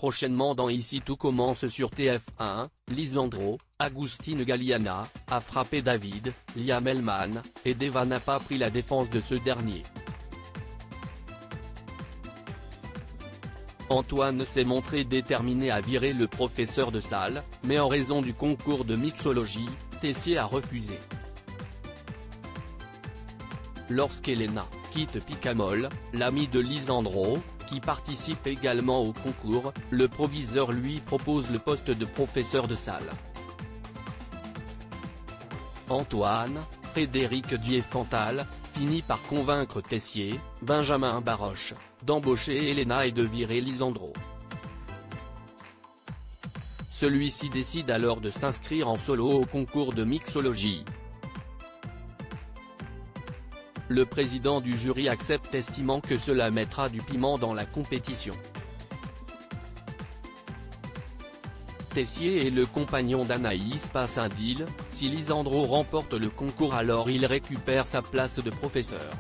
Prochainement dans Ici tout commence sur TF1, Lisandro, Agustin Galliana, a frappé David, Liam Hellman, et Deva n'a pas pris la défense de ce dernier. Antoine s'est montré déterminé à virer le professeur de salle, mais en raison du concours de mixologie, Tessier a refusé. Lorsqu'Elena quitte Picamol, l'ami de Lisandro, qui participe également au concours, le proviseur lui propose le poste de professeur de salle. Antoine, Frédéric Diefenthal, finit par convaincre Tessier, Benjamin Baroche, d'embaucher Elena et de virer Lisandro. Celui-ci décide alors de s'inscrire en solo au concours de mixologie. Le président du jury accepte estimant que cela mettra du piment dans la compétition. Tessier et le compagnon d'Anaïs passent un deal, si Lisandro remporte le concours alors il récupère sa place de professeur.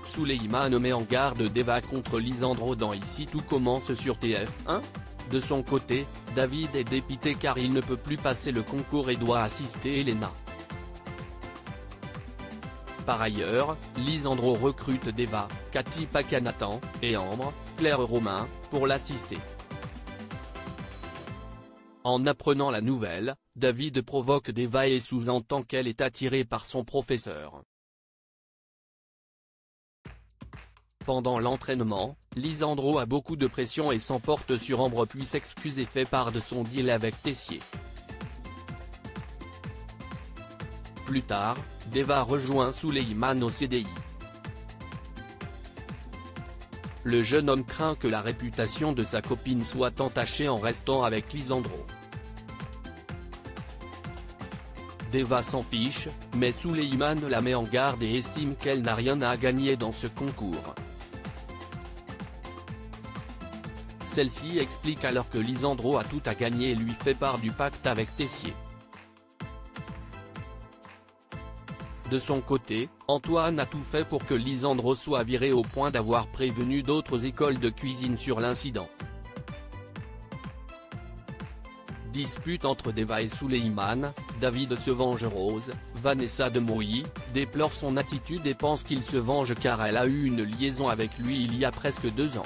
Souleyman met en garde Deva contre Lisandro dans Ici tout commence sur TF1. De son côté, David est dépité car il ne peut plus passer le concours et doit assister Elena. Par ailleurs, Lisandro recrute Deva, Cathy Pacanathan, et Ambre, Claire Romain, pour l'assister. En apprenant la nouvelle, David provoque Deva et sous-entend qu'elle est attirée par son professeur. Pendant l'entraînement, Lisandro a beaucoup de pression et s'emporte sur Ambre puis s'excuse et fait part de son deal avec Tessier. Plus tard, Deva rejoint Souleyman au CDI. Le jeune homme craint que la réputation de sa copine soit entachée en restant avec Lisandro. Deva s'en fiche, mais Souleyman la met en garde et estime qu'elle n'a rien à gagner dans ce concours. Celle-ci explique alors que Lisandro a tout à gagner et lui fait part du pacte avec Tessier. De son côté, Antoine a tout fait pour que Lisandro soit viré au point d'avoir prévenu d'autres écoles de cuisine sur l'incident. Dispute entre Deva et Souleyman, David se venge Rose, Vanessa de Mouilly, déplore son attitude et pense qu'il se venge car elle a eu une liaison avec lui il y a presque 2 ans.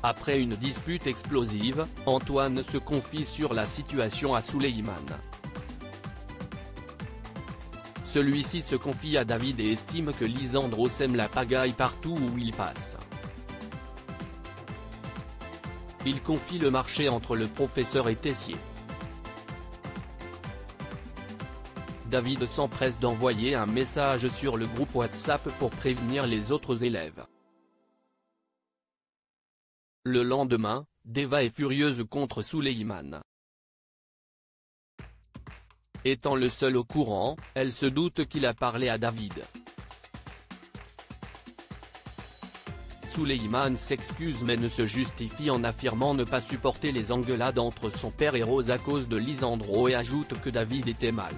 Après une dispute explosive, Antoine se confie sur la situation à Souleyman. Celui-ci se confie à David et estime que Lisandro sème la pagaille partout où il passe. Il confie le marché entre le professeur et Tessier. David s'empresse d'envoyer un message sur le groupe WhatsApp pour prévenir les autres élèves. Le lendemain, Deva est furieuse contre Souleyman. Étant le seul au courant, elle se doute qu'il a parlé à David. Souleyman s'excuse mais ne se justifie en affirmant ne pas supporter les engueulades entre son père et Rose à cause de Lisandro et ajoute que David était mal.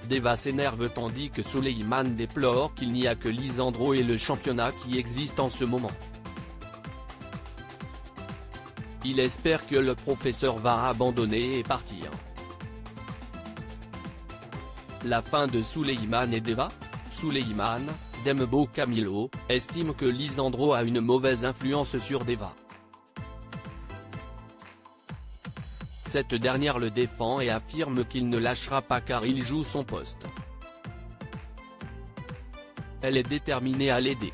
Deva s'énerve tandis que Souleyman déplore qu'il n'y a que Lisandro et le championnat qui existent en ce moment. Il espère que le professeur va abandonner et partir. La fin de Souleyman et Deva. Souleyman, Dembo Camilo, estime que Lisandro a une mauvaise influence sur Deva. Cette dernière le défend et affirme qu'il ne lâchera pas car il joue son poste. Elle est déterminée à l'aider.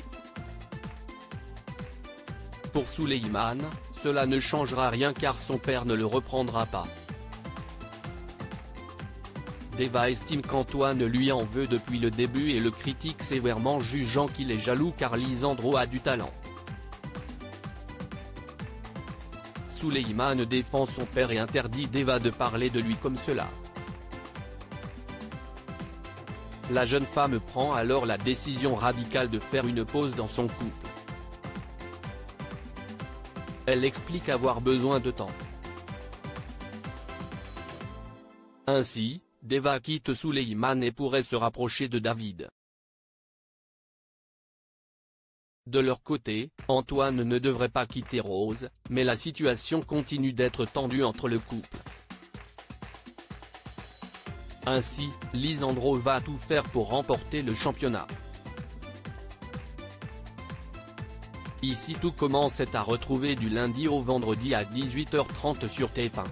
Pour Souleyman, cela ne changera rien car son père ne le reprendra pas. Deva estime qu'Antoine lui en veut depuis le début et le critique sévèrement jugeant qu'il est jaloux car Lisandro a du talent. Souleyman défend son père et interdit Deva de parler de lui comme cela. La jeune femme prend alors la décision radicale de faire une pause dans son couple. Elle explique avoir besoin de temps. Ainsi, Deva quitte Souleyman et pourrait se rapprocher de David. De leur côté, Antoine ne devrait pas quitter Rose, mais la situation continue d'être tendue entre le couple. Ainsi, Lisandro va tout faire pour remporter le championnat. Ici tout commence à retrouver du lundi au vendredi à 18h30 sur TF1.